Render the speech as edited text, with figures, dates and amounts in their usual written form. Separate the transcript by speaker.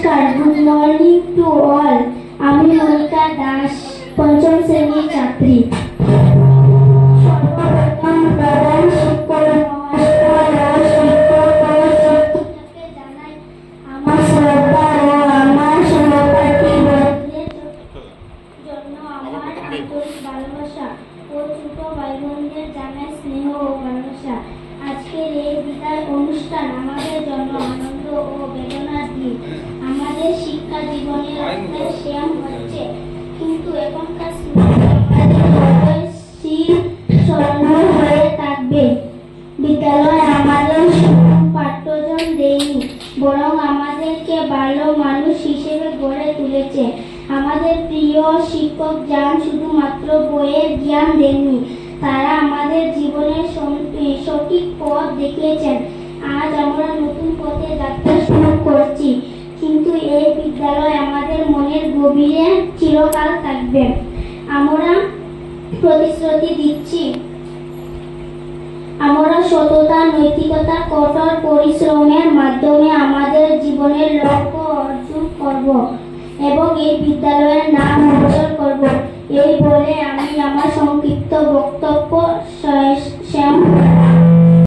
Speaker 1: নমস্কার, good morning to all. আমি মনিকা দাস, পঞ্চম শ্রেণীর ছাত্রী। সর্বপ্রথম প্রধান শিক্ষক মহাশয়কে জানাই আমার শ্রদ্ধা ও আমার সহপাঠী বন্ধুদের জন্য আমার আন্তরিক ভালোবাসা ও ছোট ভাই বোনদের জানাই স্নেহ ও ভালোবাসা। আজকের এই বিদায় অনুষ্ঠান আমাদের জন্য আনন্দ ও বেদনার দিন। আমাদের শিক্ষা জীবনের একটা শ্যাম হচ্ছে, কিন্তু এখনকার স্মৃতি আমাদের স্মরণীয় হয়ে থাকবে। বিদ্যালয় আমাদের পাঠ্যজন দেয়নি, বরং আমাদেরকে ভালো মানুষ হিসেবে গড়ে তুলেছে। আমাদের প্রিয় শিক্ষক যান শুধুমাত্র বইয়ের জ্ঞান দেননি, তারা আমাদের জীবনের সঠিক পথ দেখিয়েছেন। আজ আমরা নতুন পথে যাত্রা শুরু করছি, কিন্তু এই বিদ্যালয় আমাদের মনের গভীরে চিরকাল থাকবে। আমরা প্রতিশ্রুতি দিচ্ছি, আমরা সততা, নৈতিকতা, কঠোর পরিশ্রমের মাধ্যমে আমাদের জীবনের লক্ষ্য অর্জন করব এবং এই বিদ্যালয়ে